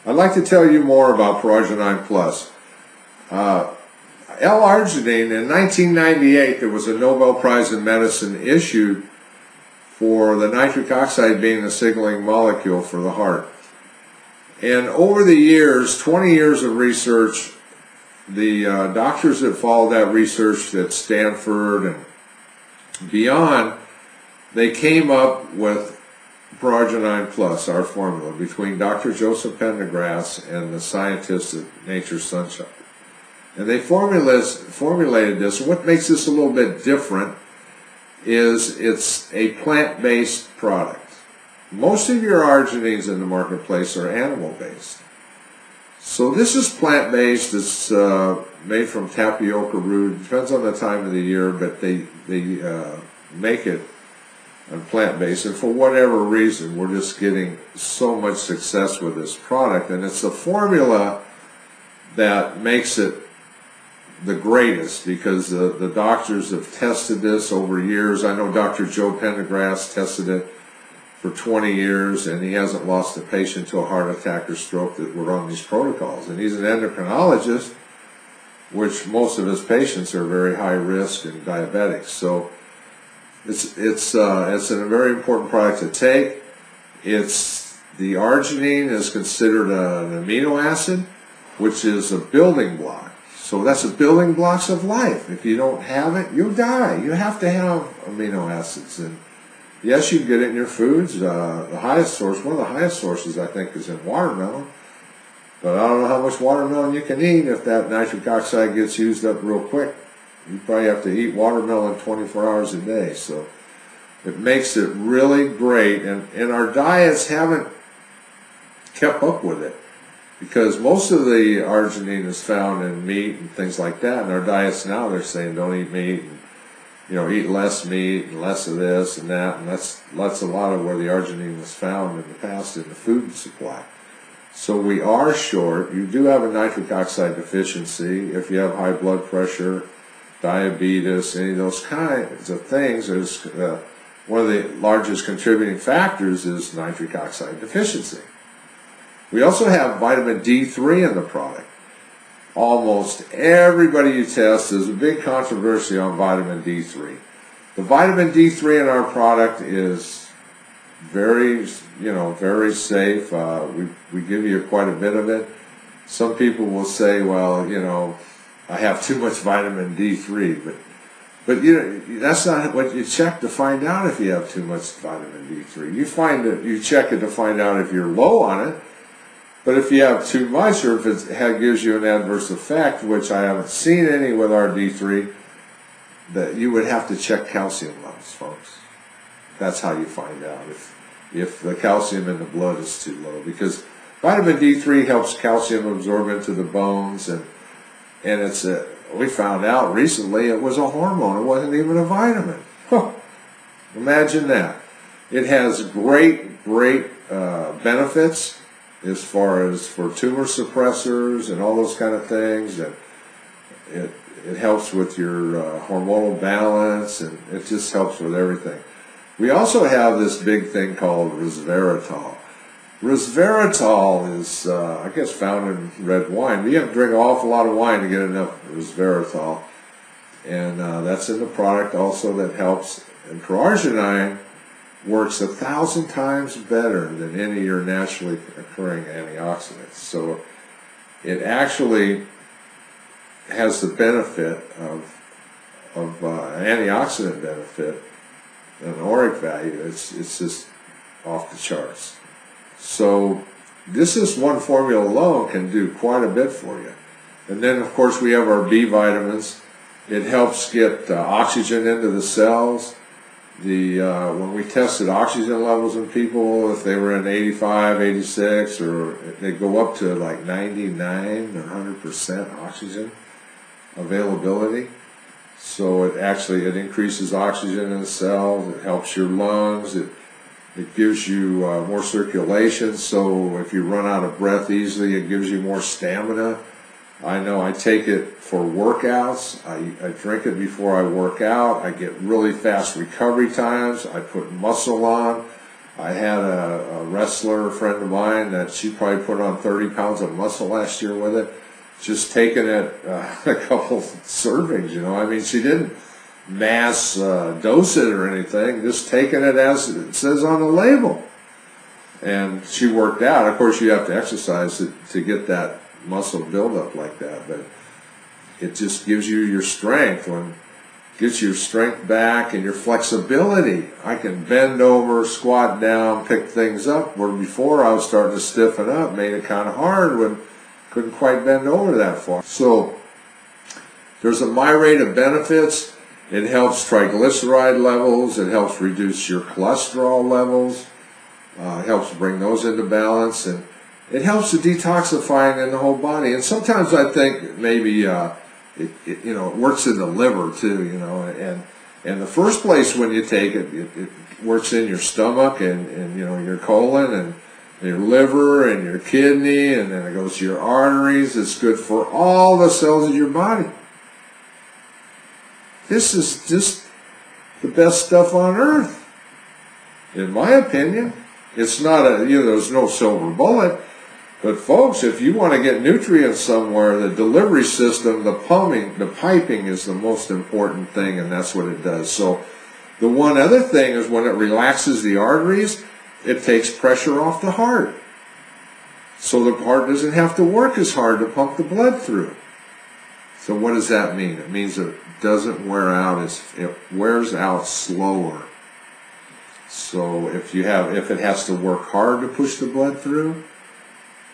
I'd like to tell you more about ProArgi Plus. L-arginine, in 1998, there was a Nobel Prize in Medicine issued for the nitric oxide being the signaling molecule for the heart. And over the years, 20 years of research, the doctors that followed that research at Stanford and beyond, they came up with ProArgi Plus, our formula, between Dr. Joseph Pendergrass and the scientists at Nature's Sunshine. And they formulated this. What makes this a little bit different is it's a plant-based product. Most of your arginines in the marketplace are animal-based. So this is plant-based. It's made from tapioca root. It depends on the time of the year, but they make it plant-based. And for whatever reason, we're just getting so much success with this product. And it's a formula that makes it the greatest, because the doctors have tested this over years. I know Dr. Joe Pendergrass tested it for 20 years, and he hasn't lost a patient to a heart attack or stroke that were on these protocols. And he's an endocrinologist, which most of his patients are very high risk and diabetics. So it's a very important product to take. The arginine is considered an amino acid, which is a building block. So that's the building blocks of life. If you don't have it, you'll die. You have to have amino acids. And yes, you can get it in your foods. The highest source, one of the highest sources, I think, is in watermelon. But I don't know how much watermelon you can eat if that nitric oxide gets used up real quick. You probably have to eat watermelon 24 hours a day. So it makes it really great. And our diets haven't kept up with it, because most of the arginine is found in meat and things like that. In our diets now, they're saying don't eat meat, and eat less meat and less of this and that, and that's a lot of where the arginine was found in the past in the food supply. So we are short. You do have a nitric oxide deficiency if you have high blood pressure, diabetes, any of those kinds of things. There's one of the largest contributing factors is nitric oxide deficiency. We also have vitamin D3 in the product. Almost everybody you test, there's a big controversy on vitamin D3. The vitamin D3 in our product is very safe. We give you quite a bit of it. Some people will say, well, I have too much vitamin D3, but that's not what you check to find out if you have too much vitamin D3. You check it to find out if you're low on it. But if you have too much, or if it gives you an adverse effect, which I haven't seen any with our D3, that you would have to check calcium levels, folks. That's how you find out if the calcium in the blood is too low. Because vitamin D3 helps calcium absorb into the bones, and we found out recently it was a hormone. It wasn't even a vitamin. Imagine that. It has great benefits as far as for tumor suppressors and all those kind of things, and it helps with your hormonal balance, and it just helps with everything. We also have this big thing called resveratrol. Resveratrol is, I guess, found in red wine. But you have to drink an awful lot of wine to get enough resveratrol, and that's in the product also that helps. And ProArgi works 1,000 times better than any of your naturally occurring antioxidants. So it actually has the benefit of an antioxidant benefit, an auric value. It's just off the charts. So this is one formula alone can do quite a bit for you. And then of course we have our B vitamins. It helps get oxygen into the cells. When we tested oxygen levels in people, if they were in 85, 86, or they go up to like 99 or 100% oxygen availability. So it increases oxygen in the cells. It helps your lungs. It gives you more circulation. So if you run out of breath easily, it gives you more stamina. I know I take it for workouts. I drink it before I work out. I get really fast recovery times. I put muscle on. I had a wrestler, a friend of mine, that she probably put on 30 pounds of muscle last year with it, just taking it a couple servings, you know. I mean, she didn't mass dose it or anything, just taking it as it says on the label. And she worked out. Of course, you have to exercise to get that muscle buildup like that, but it just gives you your strength, gets your strength back and your flexibility. I can bend over, squat down, pick things up, where before I was starting to stiffen up, made it kind of hard when couldn't quite bend over that far. So there's a myriad of benefits. It helps triglyceride levels, it helps reduce your cholesterol levels, it helps bring those into balance, and it helps the detoxifying in the whole body. And sometimes I think maybe it works in the liver too, you know, and the first place when you take it, it works in your stomach and you know, your colon and your liver and your kidney, and then it goes to your arteries. It's good for all the cells of your body. This is just the best stuff on earth, in my opinion. It's not there's no silver bullet. But folks, if you want to get nutrients somewhere, the delivery system, the piping is the most important thing, and that's what it does. So the one other thing is when it relaxes the arteries, it takes pressure off the heart. So the heart doesn't have to work as hard to pump the blood through. So what does that mean? It means it doesn't wear out, it wears out slower. So if it has to work hard to push the blood through,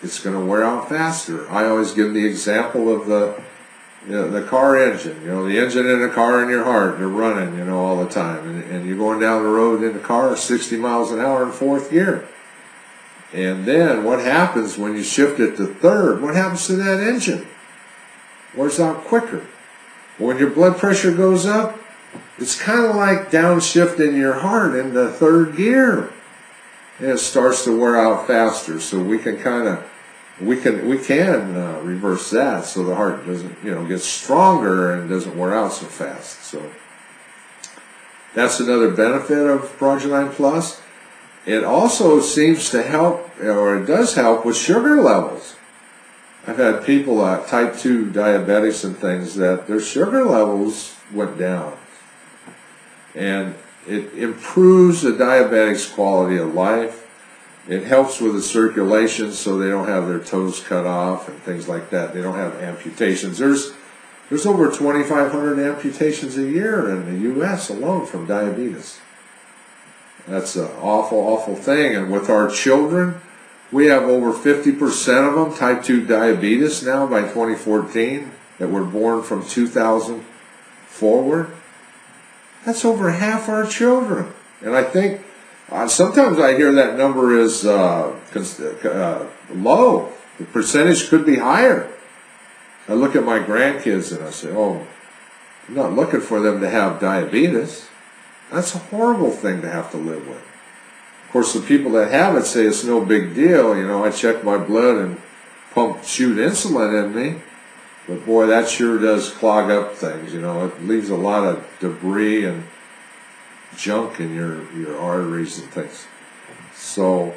it's going to wear out faster. I always give the example of the car engine. You know, the engine in the car and your heart, they're running, you know, all the time. And you're going down the road in the car 60 miles an hour in fourth gear. And then what happens when you shift it to third? What happens to that engine? Wears out quicker. When your blood pressure goes up, it's kind of like downshifting your heart into third gear. And it starts to wear out faster. So we can reverse that so the heart doesn't, you know, get stronger and doesn't wear out so fast. So that's another benefit of ProArgi Plus. It also seems to help, or it does help with sugar levels. I've had people, type 2 diabetics and things, that their sugar levels went down. And it improves the diabetic's quality of life. It helps with the circulation so they don't have their toes cut off and things like that. They don't have amputations. There's over 2,500 amputations a year in the U.S. alone from diabetes. That's an awful, awful thing. And with our children, we have over 50% of them type 2 diabetes now by 2014 that were born from 2000 forward. That's over half our children. And I think sometimes I hear that number is low. The percentage could be higher. I look at my grandkids and I say, oh, I'm not looking for them to have diabetes. That's a horrible thing to have to live with. Of course, the people that have it say it's no big deal. You know, I check my blood and shoot insulin in me. But boy, that sure does clog up things. You know, it leaves a lot of debris and junk in your arteries and things. So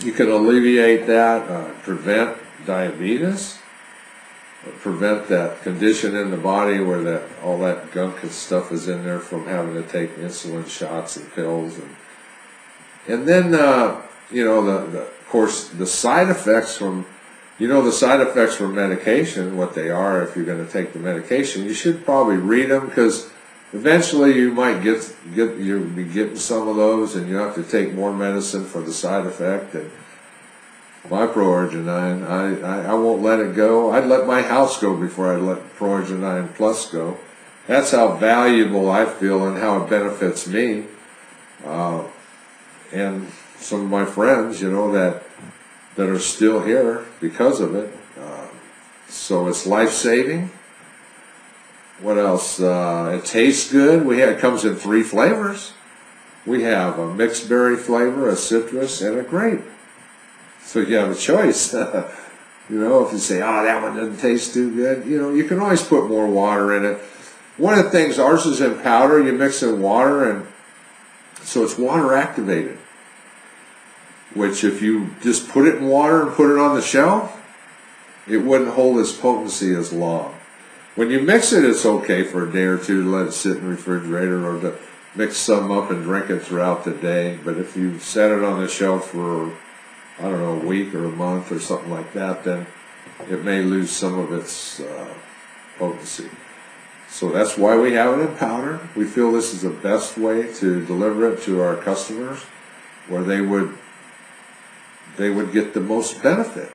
you can alleviate that, prevent diabetes, prevent that condition in the body where all that gunk and stuff is in there from having to take insulin shots and pills. And then, you know, of course, the side effects from, you know, the side effects from medication, what they are if you're going to take the medication. You should probably read them, because eventually you might you'll be getting some of those, and you have to take more medicine for the side effect. And my ProArgi, I won't let it go. I'd let my house go before I'd let ProArgi Plus go. That's how valuable I feel and how it benefits me. And some of my friends, you know, that are still here because of it. So it's life-saving. What else? It tastes good. It comes in 3 flavors. We have a mixed berry flavor, a citrus, and a grape. So you have a choice. You know, if you say, oh, that one doesn't taste too good, you know, you can always put more water in it. One of the things, ours is in powder. You mix in water, and so it's water activated. which if you just put it in water and put it on the shelf, it wouldn't hold its potency as long. When you mix it, it's okay for a day or two to let it sit in the refrigerator, or to mix some up and drink it throughout the day. But if you set it on the shelf for, I don't know, a week or a month or something like that, then it may lose some of its potency. So that's why we have it in powder. We feel this is the best way to deliver it to our customers, where they would get the most benefit.